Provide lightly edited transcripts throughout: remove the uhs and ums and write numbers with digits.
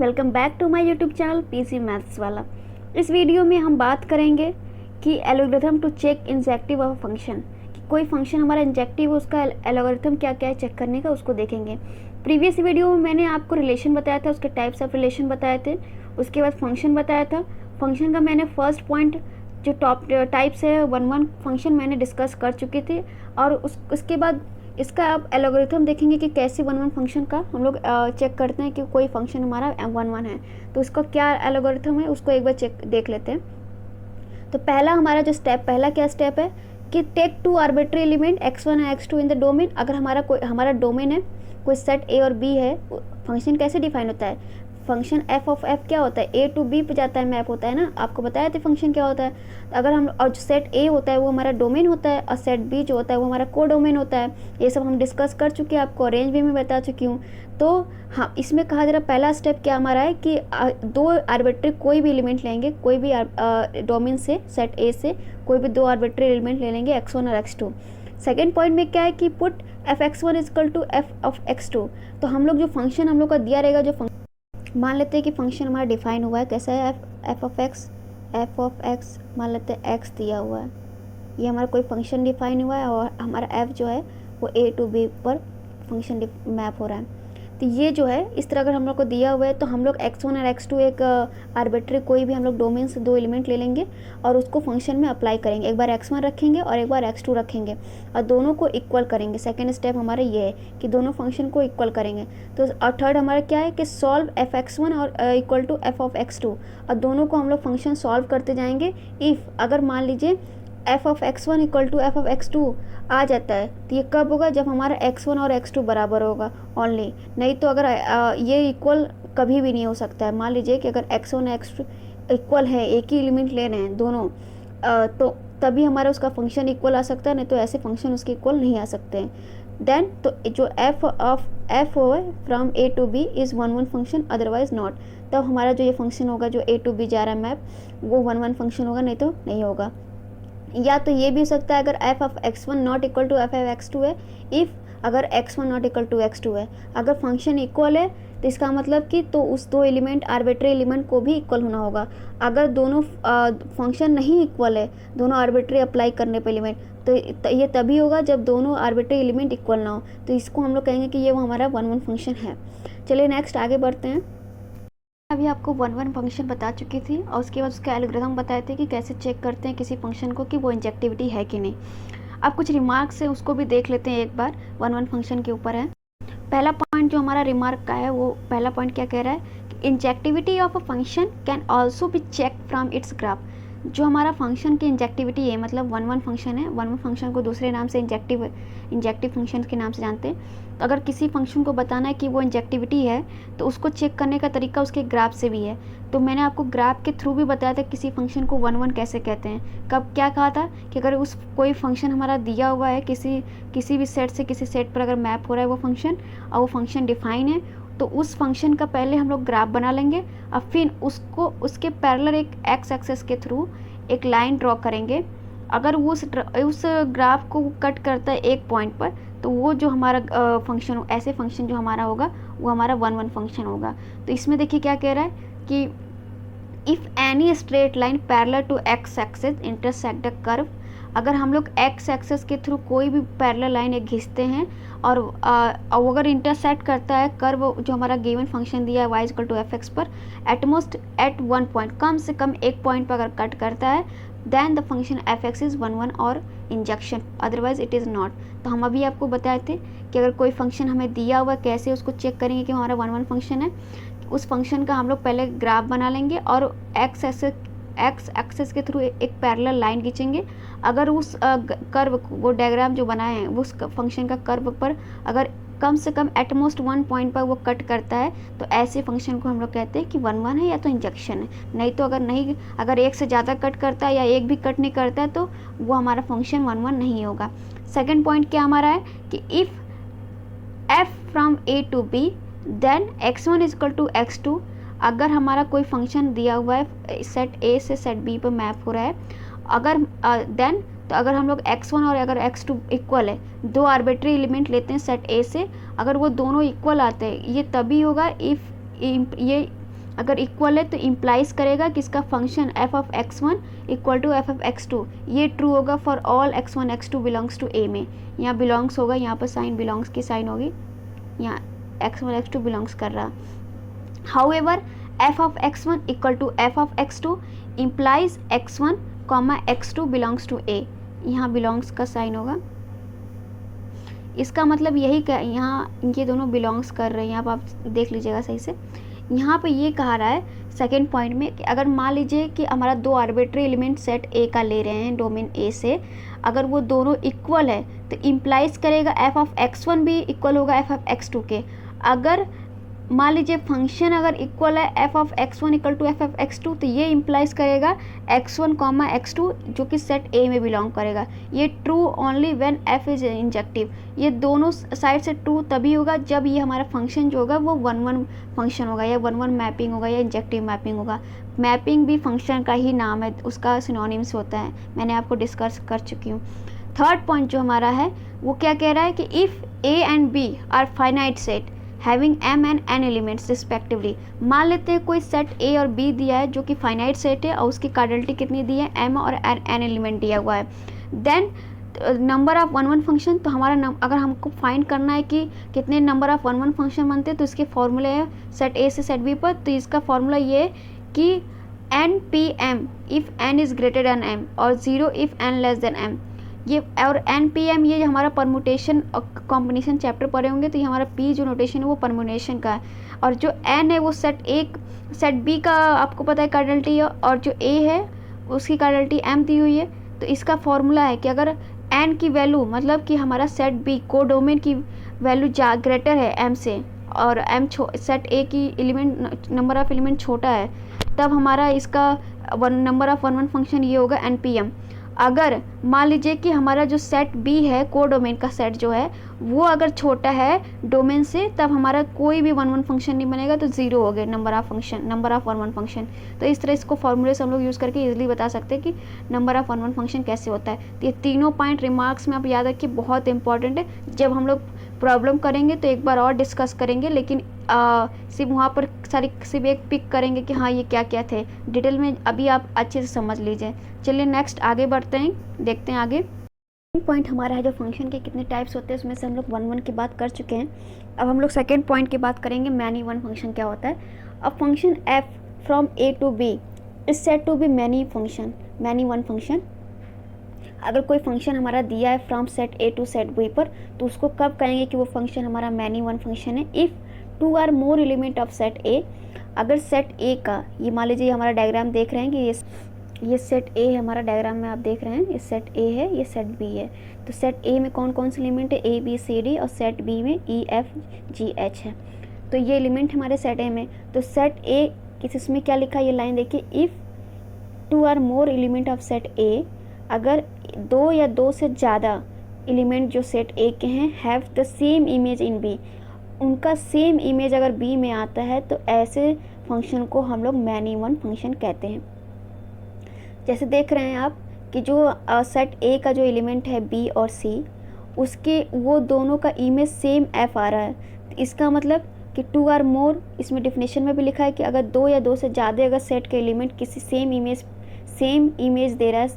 Welcome back to my YouTube channel PC maths वाला। इस video में हम बात करेंगे कि algorithm to check injective of function, कि कोई फंक्शन हमारा इंजेक्टिव है उसका एल्गोरिथम क्या क्या है चेक करने का, उसको देखेंगे। प्रीवियस वीडियो में मैंने आपको रिलेशन बताया था, उसके टाइप्स ऑफ रिलेशन बताए थे, उसके बाद फंक्शन बताया था। फंक्शन का मैंने फर्स्ट पॉइंट जो टॉप टाइप्स है 1 फंक्शन मैंने डिस्कस कर चुके थे, और उसके बाद इसका आप एल्गोरिथम देखेंगे कि कैसे 1 फंक्शन का हम लोग चेक करते हैं कि कोई फंक्शन हमारा 1 है तो उसका क्या एल्गोरिथम है, उसको एक बार चेक देख लेते हैं। तो पहला हमारा जो पहला क्या स्टेप है कि टेक 2 आर्बिट्री एलिमेंट x1 और x2 इन द डोमेन। अगर हमारा डोमेन है, कोई सेट a और b है, फंक्शन कैसे डिफाइन होता है? फंक्शन f ऑफ f क्या होता है? a टू b पे जाता है, मैप होता है ना, आपको बताया था फंक्शन क्या होता है। अगर हम और जो सेट a होता है वो हमारा डोमेन होता है, और सेट b जो होता है वो हमारा को डोमेन होता है। ये सब हम डिस्कस कर चुके हैं, आपको अरेंज वे में बता चुकी हूँ। तो हाँ, इसमें कहा जा रहा पहला स्टेप क्या हमारा है कि दो आर्बिट्री कोई भी एलिमेंट लेंगे, कोई भी डोमेन से सेट a से कोई भी दो आर्बिट्री एलिमेंट ले लेंगे x1 और x2। सेकेंड पॉइंट में क्या है कि put f(x1) equal to f of x2। तो हम लोग जो फंक्शन हम लोग का दिया रहेगा, जो मान लेते हैं कि फंक्शन हमारा डिफाइन हुआ है, कैसा है? f ऑफ x मान लेते हैं x दिया हुआ है, ये हमारा कोई फंक्शन डिफाइन हुआ है, और हमारा f जो है वो a टू b पर फंक्शन मैप हो रहा है। तो ये जो है इस तरह अगर हम लोग को दिया हुआ है तो हम लोग x1 और x2 एक आर्बिट्री कोई भी हम लोग डोमेन से दो एलिमेंट ले लेंगे और उसको फंक्शन में अप्लाई करेंगे। एक बार x1 रखेंगे और एक बार x2 रखेंगे और दोनों को इक्वल करेंगे। सेकेंड स्टेप हमारा ये है कि दोनों फंक्शन को इक्वल करेंगे। तो और थर्ड हमारा क्या है कि सॉल्व f(x1) और equal to f of x2, और दोनों को हम लोग फंक्शन सॉल्व करते जाएंगे। इफ़ अगर मान लीजिए f of x1 equal to f of x2 आ जाता है तो ये कब होगा? जब हमारा x1 और x2 बराबर होगा ओनली। नहीं तो अगर ये इक्वल कभी भी नहीं हो सकता है। मान लीजिए कि अगर x1 और x2 इक्वल है, एक ही एलिमेंट ले रहे हैं दोनों, तो तभी हमारा उसका फंक्शन इक्वल आ सकता है, नहीं तो ऐसे फंक्शन उसके इक्वल नहीं आ सकते हैं। देन तो जो f ऑफ f हो from a to b is 1 function, otherwise not. तब हमारा जो ये फंक्शन होगा जो a टू b जा रहा है मैप, वो 1 फंक्शन होगा, नहीं तो नहीं होगा। या तो ये भी हो सकता है अगर f of x1 not equal to f of x2 है, इफ़ अगर x1 not equal to x2 है, अगर फंक्शन इक्वल है तो इसका मतलब कि तो उस दो एलिमेंट आर्बिट्री एलिमेंट को भी इक्वल होना होगा। अगर दोनों फंक्शन नहीं इक्वल है, दोनों आर्बिट्री अप्लाई करने पे एलिमेंट, तो ये तभी होगा जब दोनों आर्बिट्री एलिमेंट इक्वल ना हो। तो इसको हम लोग कहेंगे कि ये वो हमारा 1 फंक्शन है। चलिए नेक्स्ट आगे बढ़ते हैं। अभी आपको 1 फंक्शन बता चुकी थी और उसके बाद उसका एल्गोरिथम बताए थे कि कैसे चेक करते हैं किसी फंक्शन को कि वो इंजेक्टिविटी है कि नहीं। अब कुछ रिमार्क्स है, उसको भी देख लेते हैं एक बार। 1 फंक्शन के ऊपर है। पहला पॉइंट जो हमारा रिमार्क का है, वो पहला पॉइंट क्या कह रहा है कि injectivity of a function can also be check from its graph. जो हमारा फंक्शन की इंजेक्टिविटी है, मतलब 1 फंक्शन है, 1 फंक्शन को दूसरे नाम से इंजेक्टिव फंक्शन के नाम से जानते हैं। तो अगर किसी फंक्शन को बताना है कि वो इंजेक्टिविटी है तो उसको चेक करने का तरीका उसके ग्राफ से भी है। तो मैंने आपको ग्राफ के थ्रू भी बताया था किसी फंक्शन को 1 कैसे कहते हैं। कब क्या कहा था कि अगर उस कोई फंक्शन हमारा दिया हुआ है, किसी भी सेट से किसी सेट पर अगर मैप हो रहा है वो फंक्शन, और वो फंक्शन डिफाइन है, तो उस फंक्शन का पहले हम लोग ग्राफ बना लेंगे और फिर उसके पैरेलल एक एक्स एक्सेस के थ्रू एक लाइन ड्रॉ करेंगे। अगर उस ग्राफ को कट करता है एक पॉइंट पर, तो वो जो हमारा फंक्शन, ऐसे फंक्शन जो हमारा होगा वो हमारा 1 फंक्शन होगा। तो इसमें देखिए क्या कह रहा है कि if any straight line parallel to x axis intersect the curve. अगर हम लोग एक्स एक्सेस के थ्रू कोई भी पैरेलल लाइन एक खींचते हैं और अगर इंटरसेक्ट करता है कर्व जो हमारा गिवन फंक्शन दिया है y इक्वल टू एफ एक्स पर, एटमोस्ट एट 1 पॉइंट, कम से कम एक पॉइंट पर अगर कट करता है, then the function f x is 1 और injection, otherwise it is not. तो हम अभी आपको बताए थे कि अगर कोई फंक्शन हमें दिया हुआ कैसे उसको चेक करेंगे कि हमारा 1 फंक्शन है। उस फंक्शन का हम लोग पहले ग्राफ बना लेंगे और एक्स एक्सेस के थ्रू एक पैरेलल लाइन खींचेंगे। अगर उस कर्व वो डायग्राम जो बनाए हैं उस फंक्शन का कर्व पर अगर कम से कम एटमोस्ट 1 पॉइंट पर वो कट करता है, तो ऐसे फंक्शन को हम लोग कहते हैं कि 1 है या तो इंजेक्शन है। नहीं तो अगर एक से ज़्यादा कट करता है या एक भी कट नहीं करता है तो वो हमारा फंक्शन 1 नहीं होगा। सेकेंड पॉइंट क्या हमारा है कि if f from a to b then x1 equal to x2। अगर हमारा कोई फंक्शन दिया हुआ है सेट a से सेट b पर मैप हो रहा है, अगर देन तो अगर हम लोग x1 और अगर x2 इक्वल है, दो आर्बिट्री एलिमेंट लेते हैं सेट a से, अगर वो दोनों इक्वल आते हैं, ये तभी होगा इफ़ ये अगर इक्वल है तो इम्प्लाइज करेगा कि इसका function F of x1 equal to F of x2। ये ट्रू होगा for all x1 x2 belongs to A में। यहाँ बिलोंग्स होगा, यहाँ पर साइन बिलोंग्स की साइन होगी, यहाँ x1 x2 बिलोंग्स कर रहा। However F of x1 equal to F of x2 implies x1 comma x2 belongs to A. यहाँ बिलोंग्स का साइन होगा, इसका मतलब यही का यहाँ ये दोनों बिलोंग्स कर रहे हैं। यहाँ पर आप देख लीजिएगा सही से। यहाँ पे ये कहा रहा है सेकेंड पॉइंट में कि अगर मान लीजिए कि हमारा दो आर्बिट्री एलिमेंट सेट ए का ले रहे हैं डोमेन ए से, अगर वो दोनों इक्वल है तो इम्प्लाइज करेगा एफ ऑफ x1 भी इक्वल होगा एफ ऑफ x2 के। अगर मान लीजिए फंक्शन अगर इक्वल है f of x1 equal to F of x2 तो ये इम्प्लाइज करेगा x1 कॉमा x2 जो कि सेट ए में बिलोंग करेगा। ये true only when f is injective. ये दोनों साइड से ट्रू तभी होगा जब ये हमारा फंक्शन जो होगा वो 1-1 फंक्शन होगा या 1-1 मैपिंग होगा या इंजेक्टिव मैपिंग होगा। मैपिंग भी फंक्शन का ही नाम है, उसका सिनोनिम्स होता है, मैंने आपको डिस्कस कर चुकी हूँ। थर्ड पॉइंट जो हमारा है वो क्या कह रहा है कि if a and b are finite set having m and n elements respectively. मान लेते हैं कोई सेट a और b दिया है जो कि फाइनाइट सेट है और उसकी कार्डिनलिटी कितनी दी है, m और n एलिमेंट दिया हुआ है। देन नंबर ऑफ 1-1 फंक्शन, तो हमारा अगर हमको फाइंड करना है कि कितने नंबर ऑफ 1-1 फंक्शन बनते हैं तो इसके फॉर्मूले है सेट a से सेट b पर। तो इसका फॉर्मूला ये कि npm if n is greater than m और 0 if n less than m। ये और npm ये हमारा परमुटेशन और कॉम्बिनेशन चैप्टर पढ़े होंगे, तो ये हमारा p जो नोटेशन है वो परमुटेशन का है, और जो n है वो सेट b का आपको पता है कार्डिनलिटी है, और जो a है उसकी कार्डिनलिटी m दी हुई है। तो इसका फॉर्मूला है कि अगर n की वैल्यू मतलब कि हमारा सेट b कोडोमेन की वैल्यू ग्रेटर है m से और m सेट a की एलिमेंट नंबर ऑफ एलिमेंट छोटा है, तब हमारा इसका नंबर ऑफ 1-1 फंक्शन ये होगा npm। अगर मान लीजिए कि हमारा जो सेट b है कोडोमेन का सेट जो है वो अगर छोटा है डोमेन से, तब हमारा कोई भी 1-1 फंक्शन नहीं बनेगा, तो 0 हो गए नंबर ऑफ 1-1 फंक्शन। तो इस तरह इसको फॉर्मूले से हम लोग यूज़ करके इजीली बता सकते हैं कि नंबर ऑफ 1-1 फंक्शन कैसे होता है। तो ये तीनों पॉइंट रिमार्क्स में आप याद रखिए, बहुत इंपॉर्टेंट है। जब हम लोग प्रॉब्लम करेंगे तो एक बार और डिस्कस करेंगे, लेकिन सिर्फ वहाँ पर सिर्फ एक पिक करेंगे कि हाँ ये क्या क्या थे, डिटेल में अभी आप अच्छे से समझ लीजिए। चलिए नेक्स्ट आगे बढ़ते हैं, देखते हैं आगे। पॉइंट हमारा है जो फंक्शन के कितने टाइप्स होते हैं, उसमें से हम लोग 1-1 की बात कर चुके हैं। अब हम लोग सेकेंड पॉइंट की बात करेंगे, मैनी वन फंक्शन क्या होता है। अब function f from a to b is said to be many one function. अगर कोई फंक्शन हमारा दिया है from set a to set b पर, तो उसको कब कहेंगे कि वो फंक्शन हमारा मैनी वन फंक्शन है। If 2 or more element of set a, अगर सेट a का, ये मान लीजिए हमारा डायग्राम देख रहे हैं कि ये सेट a है, हमारा डायग्राम में आप देख रहे हैं ये सेट a है, ये सेट b है। तो सेट a में कौन कौन से एलिमेंट है, a b c d, और सेट b में e f g h है। तो ये एलिमेंट हमारे सेट a में। तो सेट a किस इसमें क्या लिखा है, ये लाइन देखिए, if 2 or more element of set a, अगर 2 या 2 से ज़्यादा एलिमेंट जो सेट a के हैं have the same image in b, उनका सेम इमेज अगर b में आता है, तो ऐसे फंक्शन को हम लोग मैनी वन फंक्शन कहते हैं। जैसे देख रहे हैं आप कि जो सेट a का जो एलिमेंट है b और c, उसके वो दोनों का इमेज सेम f आ रहा है। तो इसका मतलब कि 2 आर मोर, इसमें डिफिनेशन में भी लिखा है कि अगर 2 या 2 से ज़्यादा अगर सेट के एलिमेंट किसी सेम इमेज दे रहा है,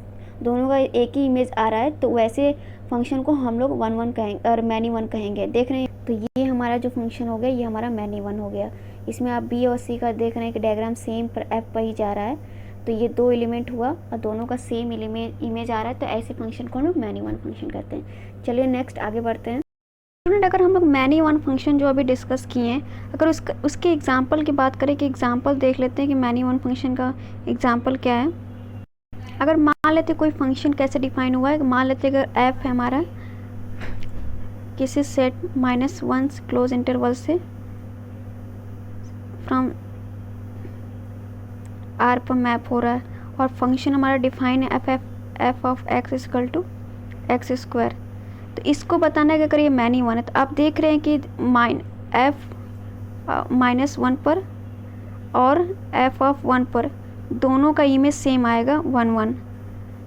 दोनों का एक ही इमेज आ रहा है, तो वैसे फंक्शन को हम लोग 1-1 कहेंगे और मैनी वन कहेंगे। देख रहे हैं, तो ये हमारा जो फंक्शन हो गया ये हमारा मैनी वन हो गया। इसमें आप b और c का देख रहे हैं कि डायग्राम सेम पर f पर ही जा रहा है, तो ये 2 एलिमेंट हुआ और दोनों का सेम इमेज आ रहा है, तो ऐसे फंक्शन को हम लोग मैनी वन फंक्शन कहते हैं। चलिए नेक्स्ट आगे बढ़ते हैं। स्टूडेंट, अगर हम लोग मैनी वन फंक्शन जो अभी डिस्कस किए हैं, अगर उसके एग्जाम्पल की बात करें कि एग्जाम्पल देख लेते हैं कि मैनी वन फंक्शन का एग्जाम्पल क्या है। अगर मान लेते कोई फंक्शन कैसे डिफाइन हुआ है, मान लेते अगर f है हमारा किसी सेट -1 क्लोज इंटरवल से फ्रॉम r पर मैप हो रहा है, और फंक्शन हमारा डिफाइन है f ऑफ x equal to x square. तो इसको बताना है कि अगर ये मैनी वन है, तो आप देख रहे हैं कि f -1 पर और f ऑफ 1 पर दोनों का इमेज सेम आएगा 1-1।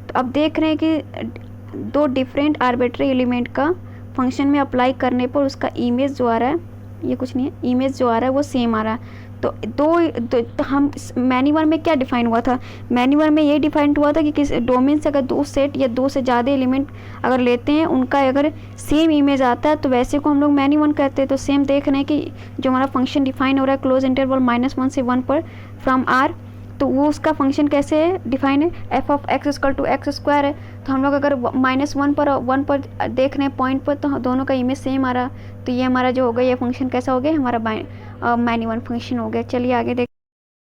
तो अब देख रहे हैं कि 2 डिफरेंट आर्बिट्री एलिमेंट का फंक्शन में अप्लाई करने पर उसका इमेज जो आ रहा है, ये कुछ नहीं है, इमेज जो आ रहा है वो सेम आ रहा है। तो हम मैन्यूअर में क्या डिफाइन हुआ था, मैन्यूअर में ये डिफाइन हुआ था कि किस डोमेन से अगर 2 सेट या 2 से ज़्यादा एलिमेंट अगर लेते हैं, उनका अगर सेम इमेज आता है तो वैसे को हम लोग मैन्यूअर कहते हैं। तो सेम देख रहे हैं कि जो हमारा फंक्शन डिफाइन हो रहा है क्लोज इंटरवल -1 से 1 पर फ्रॉम आर, तो वो उसका फंक्शन कैसे है डिफाइन है, f of x equal to x square है। तो हम लोग अगर -1 पर 1 पर देख रहे हैं पॉइंट पर, तो दोनों का इमेज सेम आ रहा, तो ये हमारा जो हो गया ये फंक्शन कैसा हो गया, हमारा मैन्यूअर फंक्शन हो गया। चलिए आगे देख,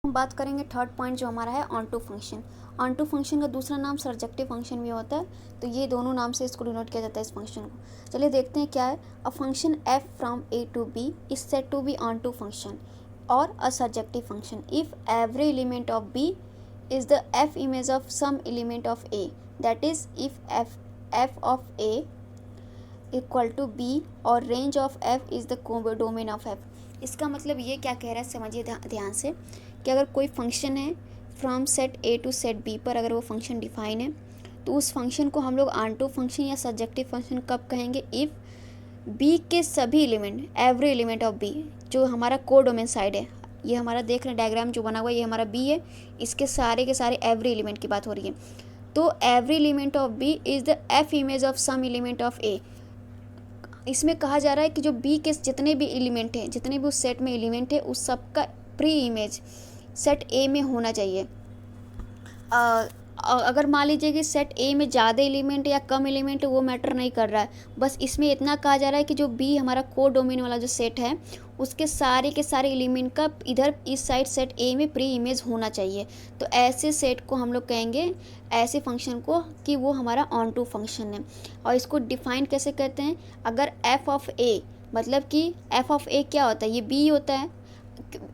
हम बात करेंगे थर्ड पॉइंट जो हमारा है onto function. Onto function का दूसरा नाम सरजेक्टिव फंक्शन भी होता है, तो ये दोनों नाम से इसको डिनोट किया जाता है इस फंक्शन को। चलिए देखते हैं क्या है। A function f from A to B is said to be onto function or a surjective function if every element of B is the f image of some element of A, that is if f of A equal to B और range of f is the domain of f। इसका मतलब ये क्या कह रहा है समझिए ध्यान से, कि अगर कोई फंक्शन है from set A to set B पर, अगर वो फंक्शन डिफाइन है तो उस फंक्शन को हम लोग ऑन टू फंक्शन या सब्जेक्टिव फंक्शन कब कहेंगे, इफ़ बी के सभी element, every element of B, जो हमारा को डोमेन साइड है, ये हमारा देख रहे हैं डायग्राम जो बना हुआ है, ये हमारा बी है, इसके सारे के सारे एवरी एलिमेंट की बात हो रही है। तो every element of B is the F image of some element of A. इसमें कहा जा रहा है कि जो बी के जितने भी एलिमेंट हैं, जितने भी उस सेट में एलिमेंट है, उस सब का प्री इमेज सेट ए में होना चाहिए। अगर मान लीजिए कि सेट ए में ज़्यादा एलिमेंट या कम एलिमेंट है, वो मैटर नहीं कर रहा है, बस इसमें इतना कहा जा रहा है कि जो बी हमारा को डोमेन वाला जो सेट है, उसके सारे के सारे एलिमेंट का इधर इस साइड सेट ए में प्री इमेज होना चाहिए। तो ऐसे सेट को हम लोग कहेंगे, ऐसे फंक्शन को, कि वो हमारा ऑन टू फंक्शन है। और इसको डिफाइन कैसे करते हैं, अगर एफ ऑफ ए, मतलब कि एफ ऑफ ए क्या होता है, ये बी होता है,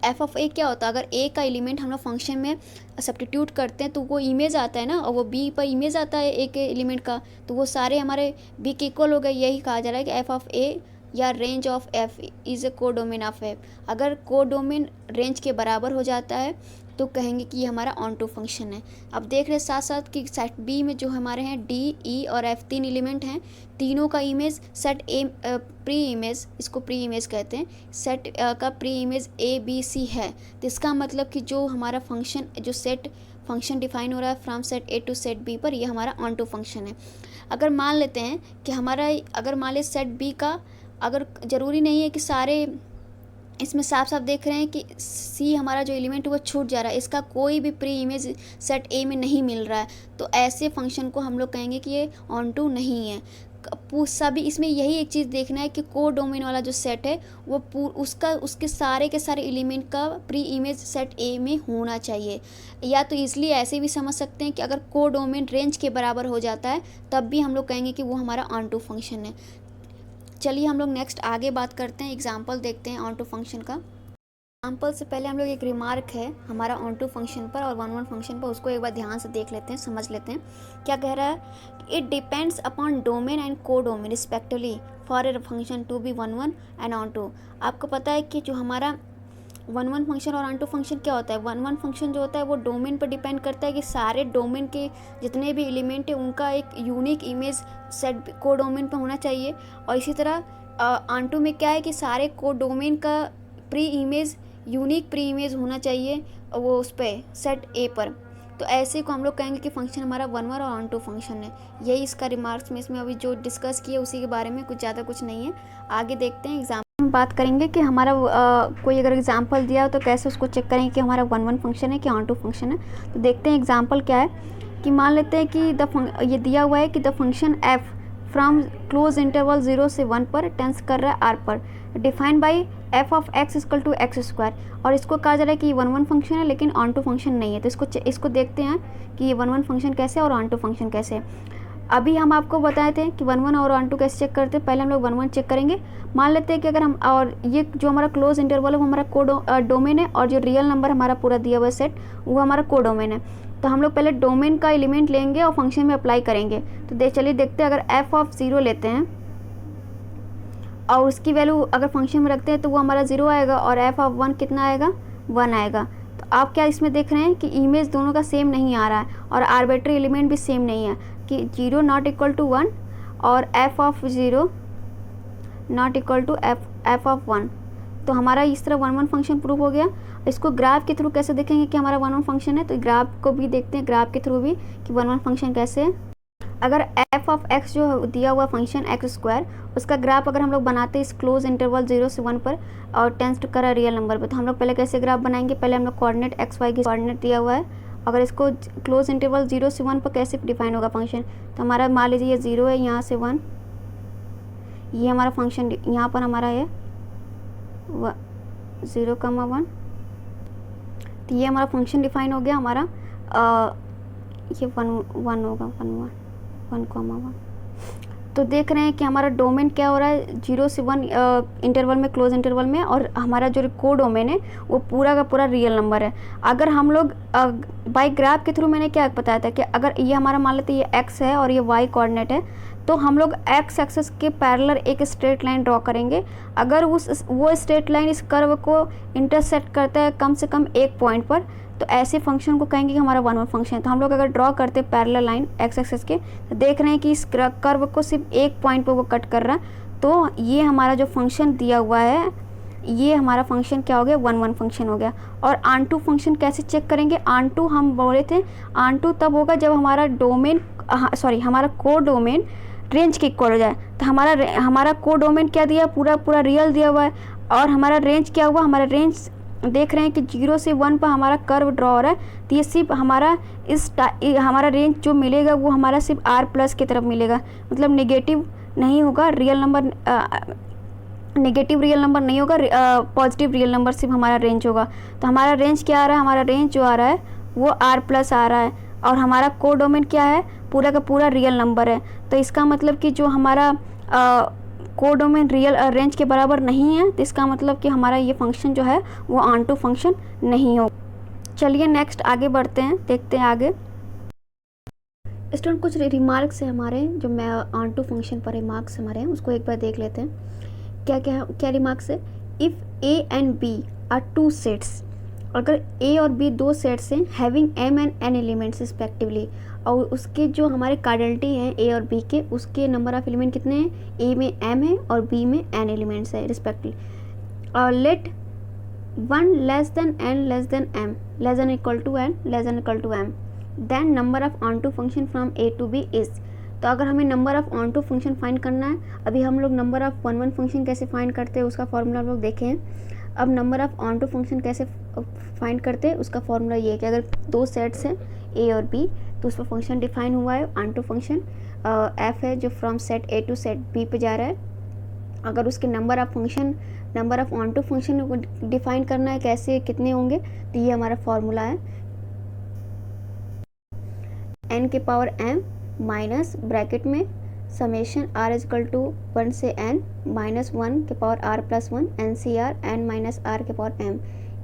एफ ऑफ ए क्या होता है, अगर ए का एलिमेंट हम लोग फंक्शन में सब्स्टिट्यूट करते हैं तो वो इमेज आता है ना, और वो बी पर इमेज आता है ए के एलिमेंट का, तो वो सारे हमारे बी के इक्वल हो गए। यही कहा जा रहा है कि एफ ऑफ ए या range of F is a को डोमेन ऑफ एफ। अगर को डोमेन रेंज के बराबर हो जाता है तो कहेंगे कि ये हमारा ऑन टू फंक्शन है। अब देख रहे हैं साथ साथ कि सेट बी में जो हमारे हैं डी, ई और एफ 3 एलिमेंट हैं, तीनों का image set A pre image, इसको प्री इमेज कहते हैं, सेट का pre image A B C है। तो इसका मतलब कि जो हमारा फंक्शन, जो सेट फंक्शन डिफाइन हो रहा है from set A to set B पर, ये हमारा ऑन टू फंक्शन है। अगर मान लेते हैं कि हमारा, अगर मान लें सेट बी का, अगर ज़रूरी नहीं है कि सारे, इसमें साफ साफ देख रहे हैं कि सी हमारा जो एलिमेंट है वो छूट जा रहा है, इसका कोई भी प्री इमेज सेट ए में नहीं मिल रहा है, तो ऐसे फंक्शन को हम लोग कहेंगे कि ये ऑन टू नहीं है। सभी इसमें यही एक चीज़ देखना है कि को डोमेन वाला जो सेट है वो उसके सारे के सारे एलिमेंट का प्री इमेज सेट ए में होना चाहिए। या तो इसलिए ऐसे भी समझ सकते हैं कि अगर को डोमेन रेंज के बराबर हो जाता है तब भी हम लोग कहेंगे कि वो हमारा ऑन टू फंक्शन है। चलिए हम लोग नेक्स्ट आगे बात करते हैं, एग्जाम्पल देखते हैं ऑन टू फंक्शन का। एग्जाम्पल से पहले हम लोग एक रिमार्क है हमारा ऑन टू फंक्शन पर और वन वन फंक्शन पर, उसको एक बार ध्यान से देख लेते हैं, समझ लेते हैं क्या कह रहा है। It depends upon domain and codomain respectively for a function to be one one and onto. आपको पता है कि जो हमारा वन वन फंक्शन और ऑन टू फंक्शन क्या होता है, वन वन फंक्शन जो होता है वो डोमेन पर डिपेंड करता है कि सारे डोमेन के जितने भी एलिमेंट है उनका एक यूनिक इमेज सेट को डोमेन पर होना चाहिए। और इसी तरह ऑन टू में क्या है कि सारे को डोमेन का pre image, unique pre image होना चाहिए वो उस पर सेट ए पर। तो ऐसे को हम लोग कहेंगे कि फंक्शन हमारा वन वन और ऑन टू फंक्शन है। यही इसका रिमार्क्स में इसमें अभी जो डिस्कस किया उसी के बारे में, कुछ ज़्यादा कुछ नहीं है। आगे देखते हैं एग्जाम्पल, हम बात करेंगे कि हमारा कोई अगर एग्जाम्पल दिया हो तो कैसे उसको चेक करेंगे कि हमारा वन वन फंक्शन है कि ऑन टू फंक्शन है। तो देखते हैं एग्जाम्पल क्या है, कि मान लेते हैं कि ये दिया हुआ है कि the function f from close interval 0 से 1 पर टेंस कर रहा है आर पर, defined by f of x equal to x square. और इसको कहा जा रहा है कि ये वन वन फंक्शन है लेकिन ऑन टू फंक्शन नहीं है। तो इसको देखते हैं कि ये वन वन फंक्शन कैसे है और ऑन टू फंक्शन कैसे है। अभी हम आपको बताए थे कि वन वन और ऑन टू कैसे चेक करते हैं, पहले हम लोग वन वन चेक करेंगे। मान लेते हैं कि अगर हम, और ये जो हमारा क्लोज इंटरवल है वो हमारा को डोमेन है, और जो रियल नंबर हमारा पूरा दिया हुआ सेट वो हमारा को डोमेन है। तो हम लोग पहले डोमेन का एलिमेंट लेंगे और फंक्शन में अप्लाई करेंगे। तो चलिए देखते हैं, अगर एफ ऑफ 0 लेते हैं और उसकी वैल्यू अगर फंक्शन में रखते हैं तो वो हमारा 0 आएगा, और एफ ऑफ 1 कितना आएगा, 1 आएगा। तो आप क्या इसमें देख रहे हैं कि इमेज दोनों का सेम नहीं आ रहा है, और आर्बिट्री एलिमेंट भी सेम नहीं है, कि 0 नॉट इक्वल टू 1 और f of 0 not equal to F of 1। तो हमारा इस तरह 1 1 फंक्शन प्रूव हो गया। इसको ग्राफ के थ्रू कैसे देखेंगे कि हमारा 1 1 फंक्शन है, तो ग्राफ को भी देखते हैं ग्राफ के थ्रू भी कि 1 1 फंक्शन कैसे है। अगर एफ ऑफ एक्स जो दिया हुआ फंक्शन एक्स स्क्वायर, उसका ग्राफ अगर हम लोग बनाते हैं इस क्लोज इंटरवल 0 से 1 पर और टेंस टू करा रियल नंबर पर, तो हम लोग पहले कैसे ग्राफ बनाएंगे, पहले हम लोग कोऑर्डिनेट एक्स वाई के कोऑर्डिनेट दिया हुआ है, अगर इसको क्लोज इंटरवल 0 से 1 पर कैसे डिफाइन होगा फंक्शन, तो हमारा मान लीजिए ये 0 है, यहाँ से 1, ये हमारा फंक्शन यहाँ पर हमारा है 0,1, तो ये हमारा फंक्शन डिफाइन हो गया हमारा। ये 1 होगा 1,1 तो देख रहे हैं कि हमारा डोमेन क्या हो रहा है 0 से 1 इंटरवल में, क्लोज इंटरवल में, और हमारा जो को डोमेन है वो पूरा का पूरा रियल नंबर है। अगर हम लोग बाय ग्राफ के थ्रू मैंने क्या बताया था कि अगर ये हमारा मान लेते ये x है और ये y कोऑर्डिनेट है, तो हम लोग x एक्सिस के पैरेलल एक स्ट्रेट लाइन ड्रॉ करेंगे। अगर वो स्ट्रेट लाइन इस कर्व को इंटरसेक्ट करता है कम से कम एक पॉइंट पर, तो ऐसे फंक्शन को कहेंगे कि हमारा 1 1 फंक्शन है। तो हम लोग अगर ड्रॉ करते हैं पैरेलल लाइन एक्स एक्सिस के, तो देख रहे हैं कि इस कर्व को सिर्फ एक पॉइंट पर वो कट कर रहा है। तो ये हमारा जो फंक्शन दिया हुआ है, ये हमारा फंक्शन क्या हो गया 1 1 फंक्शन हो गया। और ऑन-टू फंक्शन कैसे चेक करेंगे, ऑन-टू हम बोले थे ऑन-टू तब होगा जब हमारा डोमेन हमारा को डोमेन रेंज के इक्वल हो जाए। तो हमारा को डोमेन क्या दिया, पूरा रियल दिया हुआ है, और हमारा रेंज क्या हुआ, हमारा रेंज देख रहे हैं कि 0 से 1 पर हमारा कर्व ड्रॉ हो रहा है। तो ये सिर्फ हमारा रेंज जो मिलेगा वो हमारा सिर्फ r+ की तरफ मिलेगा, मतलब नेगेटिव नहीं होगा, नेगेटिव रियल नंबर नहीं होगा, पॉजिटिव रियल नंबर सिर्फ हमारा रेंज होगा। तो हमारा रेंज क्या आ रहा है, हमारा रेंज जो आ रहा है वो r+ आ रहा है, और हमारा को डोमेन क्या है, पूरा का पूरा रियल नंबर है। तो इसका मतलब कि जो हमारा को डोमेन रियल रेंज के बराबर नहीं है, तो इसका मतलब कि हमारा ये फंक्शन जो है वो ऑन-टू फंक्शन नहीं हो। चलिए नेक्स्ट आगे बढ़ते हैं, देखते हैं आगे। स्टूडेंट कुछ रिमार्क्स है हमारे, जो मैं ऑन-टू फंक्शन पर रिमार्क्स हमारे हैं उसको एक बार देख लेते हैं। क्या रिमार्क्स है, if A and B are 2 sets, अगर ए और बी 2 सेट्स हैं having m and n elements respectively, और उसके जो हमारे कार्डिनलिटी हैं ए और बी के, उसके नंबर ऑफ एलिमेंट कितने हैं, ए में m है और बी में n एलिमेंट्स है रिस्पेक्टिवली। और let 1 less than n less than m less than equal to n less than equal to m, then number of onto function from a to b is. तो अगर हमें number of onto function find करना है, अभी हम लोग number of 1 1 function कैसे find करते हैं उसका फॉर्मूला हम लोग देखे हैं। अब number of onto function कैसे फाइंड करते हैं, उसका फॉर्मूला ये है कि अगर 2 सेट्स हैं ए और बी, तो उस पर फंक्शन डिफाइन हुआ है ऑन टू फंक्शन एफ है जो from set A to set B पे जा रहा है। अगर उसके number of onto function को डिफाइन करना है कैसे, कितने होंगे, तो ये हमारा फॉर्मूला है n के पावर m माइनस ब्रैकेट में summation r is equal to 1 से n माइनस 1 के power r+1 NCR n minus r के पावर m।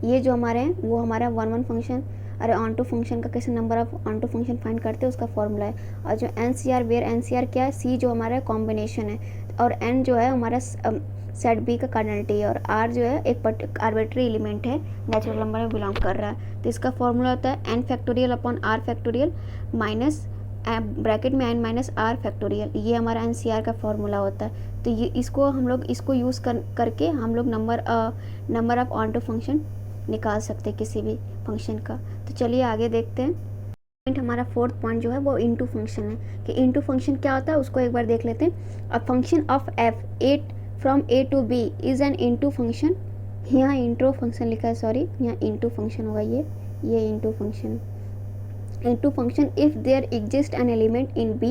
ये जो हमारे हैं वो हमारा 1 1 फंक्शन, अरे ऑन टू फंक्शन का कैसे number of onto function find करते हैं उसका फॉर्मूला है। और जो NCR वेयर NCR क्या है, C जो हमारा कॉम्बिनेशन है, और n जो है हमारा सेट बी का कार्डिनलिटी है, और r जो है एक आर्बिट्री एलिमेंट है, नेचुरल नंबर में बिलोंग कर रहा है। तो इसका फॉर्मूला होता है n factorial upon r factorial minus bracket में n माइनस r फैक्टोरियल, ये हमारा NCR का फॉर्मूला होता है। तो ये इसको यूज़ करके हम लोग number of onto function निकाल सकते हैं किसी भी फंक्शन का। तो चलिए आगे देखते हैं। हमारा 4th पॉइंट जो है वो इनटू फंक्शन है, कि इनटू फंक्शन क्या होता है उसको एक बार देख लेते हैं। A function of f 8 from a to b is an into function, यहाँ इंट्रो फंक्शन लिखा है, सॉरी यहाँ इनटू फंक्शन होगा, ये into function. Into function if there exists an element in B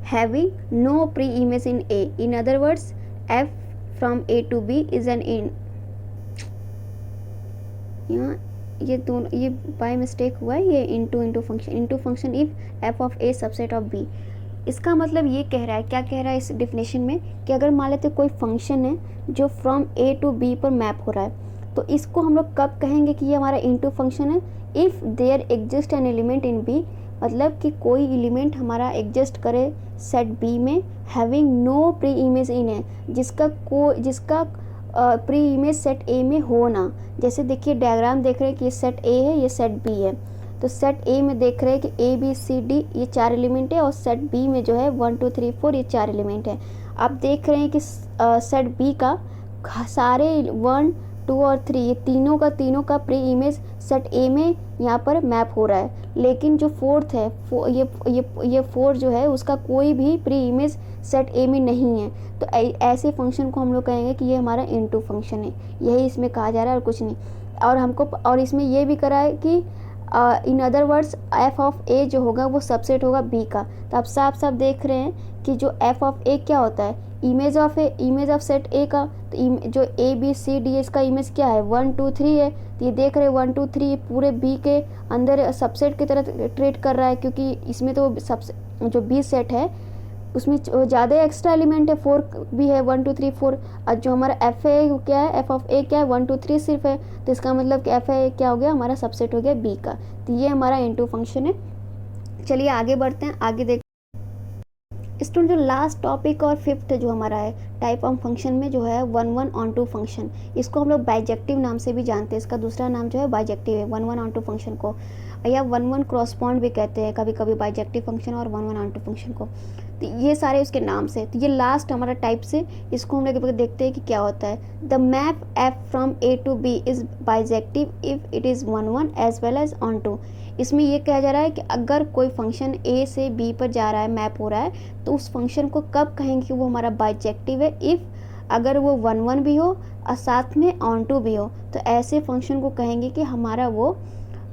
having no pre-image in A. In other words, f from A to B is an in. यहाँ ये by mistake हुआ है, ये into function if f of A subset of B। इसका मतलब ये कह रहा है, क्या कह रहा है इस डिफिनेशन में, कि अगर मान लेते कोई फंक्शन है जो फ्रॉम A टू B पर मैप हो रहा है, तो इसको हम लोग कब कहेंगे कि ये हमारा इनटू फंक्शन है, if there exist an element in B, मतलब कि कोई एलिमेंट हमारा एग्जिस्ट करे सेट बी में having no preimage in है, जिसका प्री इमेज सेट ए में हो ना। जैसे देखिए डायग्राम देख रहे हैं कि ये सेट ए है, ये सेट बी है, तो सेट ए में देख रहे हैं कि ए बी सी डी ये 4 एलिमेंट है, और सेट बी में जो है 1 2 3 4 ये 4 एलिमेंट है। आप देख रहे हैं कि सेट बी का सारे 1 2 और 3 ये तीनों का प्री इमेज सेट ए में यहाँ पर मैप हो रहा है, लेकिन जो फोर्थ है ये 4 जो है उसका कोई भी प्री इमेज सेट ए में नहीं है। तो ऐसे फंक्शन को हम लोग कहेंगे कि ये हमारा इनटू फंक्शन है, यही इसमें कहा जा रहा है और कुछ नहीं। और इसमें ये भी करा है कि in other words F of A जो होगा वो सबसेट होगा बी का। तो आप साफ देख रहे हैं कि जो एफ ऑफ ए क्या होता है, इमेज ऑफ सेट ए का। तो जो ए बी सी डी इसका इमेज क्या है, 1 2 3 है। तो ये देख रहे हैं 1 2 3 पूरे बी के अंदर सबसेट की तरह ट्रीट कर रहा है, क्योंकि इसमें तो जो बी सेट है उसमें ज़्यादा एक्स्ट्रा एलिमेंट है, 4 भी है, 1 2 3 4। और जो हमारा एफ है वो क्या है, एफ ऑफ ए क्या है, 1 2 3 सिर्फ है। तो इसका मतलब कि एफ है क्या हो गया, हमारा सबसेट हो गया बी का। तो ये हमारा इनटू फंक्शन है। चलिए आगे बढ़ते हैं, आगे देख स्टूडेंट जो लास्ट टॉपिक और फिफ्थ जो हमारा है टाइप ऑफ फंक्शन में जो है 1 1 ऑन टू फंक्शन। इसको हम लोग बाइजेक्टिव नाम से भी जानते हैं, इसका दूसरा नाम जो है बाइजेक्टिव है 1 1 ऑन टू फंक्शन को, या 1 1 क्रॉसपॉन्ड भी कहते हैं कभी कभी बाइजेक्टिव फंक्शन और 1 1 ऑन टू फंक्शन को। तो ये सारे उसके नाम से। तो ये लास्ट हमारा टाइप से, इसको हम लोग देखते हैं कि क्या होता है। The map f from A to B is bijective if it is 1 1 as well as onto. इसमें ये कहा जा रहा है कि अगर कोई फंक्शन ए से बी पर जा रहा है, मैप हो रहा है, तो उस फंक्शन को कब कहेंगे कि वो हमारा बाइजेक्टिव है, इफ़ अगर वो 1 1 भी हो और साथ में ऑन टू भी हो, तो ऐसे फंक्शन को कहेंगे कि हमारा वो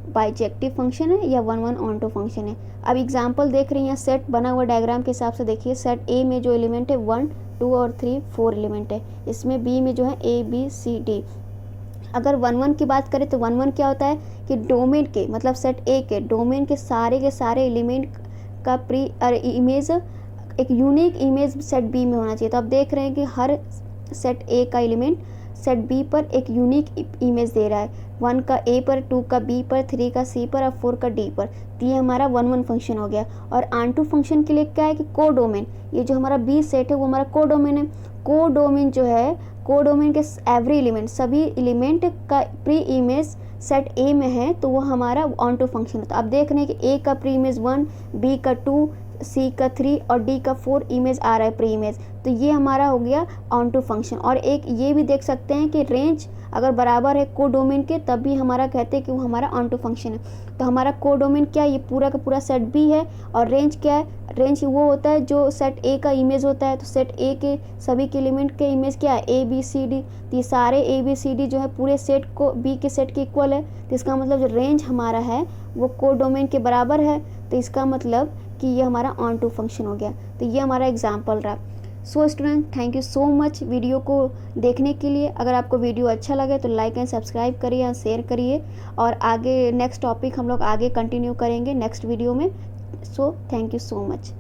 बाइजेक्टिव फंक्शन है या 1 1 ऑन टू फंक्शन है। अब एग्जांपल देख रही हैं, सेट बना हुआ डायग्राम के हिसाब से देखिए, सेट ए में जो एलिमेंट है 1 2 और 3 4 एलिमेंट है, इसमें बी में जो है ए बी सी डी। अगर 1 1 की बात करें तो 1 1 क्या होता है कि डोमेन के, मतलब सेट ए के डोमेन के सारे एलिमेंट का प्री इमेज एक यूनिक इमेज सेट बी में होना चाहिए। तो आप देख रहे हैं कि हर सेट ए का एलिमेंट सेट बी पर एक यूनिक इमेज दे रहा है, 1 का ए पर, 2 का बी पर, 3 का सी पर और 4 का डी पर। तो ये हमारा 1 1 फंक्शन हो गया। और ऑन टू फंक्शन के लिए क्या है कि को डोमेन, ये जो हमारा बी सेट है वो हमारा को डोमेन है। को डोमेन जो है, को डोमेन के एवरी एलिमेंट, सभी एलिमेंट का प्री इमेज सेट ए में है, तो वो हमारा ऑन टू फंक्शन होता है। आप देख रहे हैं कि ए का प्री इमेज 1, बी का 2, सी का 3 और डी का 4 इमेज आ रहा है प्री इमेज। तो ये हमारा हो गया ऑन टू फंक्शन। और एक ये भी देख सकते हैं कि रेंज अगर बराबर है को डोमेन के, तब भी हमारा कहते हैं कि वो हमारा ऑन टू फंक्शन है। तो हमारा को डोमेन क्या है, ये पूरा का पूरा सेट बी है। और रेंज क्या है, रेंज वो होता है जो सेट ए का इमेज होता है। तो सेट ए के सभी के एलिमेंट के इमेज क्या है, ए बी सी डी। तो ये सारे ए बी सी डी जो है पूरे सेट को बी के सेट के इक्वल है। तो इसका मतलब जो रेंज हमारा है वो को डोमेन के बराबर है। तो इसका मतलब कि ये हमारा ऑन टू फंक्शन हो गया। तो ये हमारा एग्जाम्पल रहा। So student, thank you so much video को देखने के लिए। अगर आपको वीडियो अच्छा लगे तो लाइक एंड सब्सक्राइब करिए और शेयर करिए। और आगे नेक्स्ट टॉपिक हम लोग आगे कंटिन्यू करेंगे नेक्स्ट वीडियो में। So thank you so much.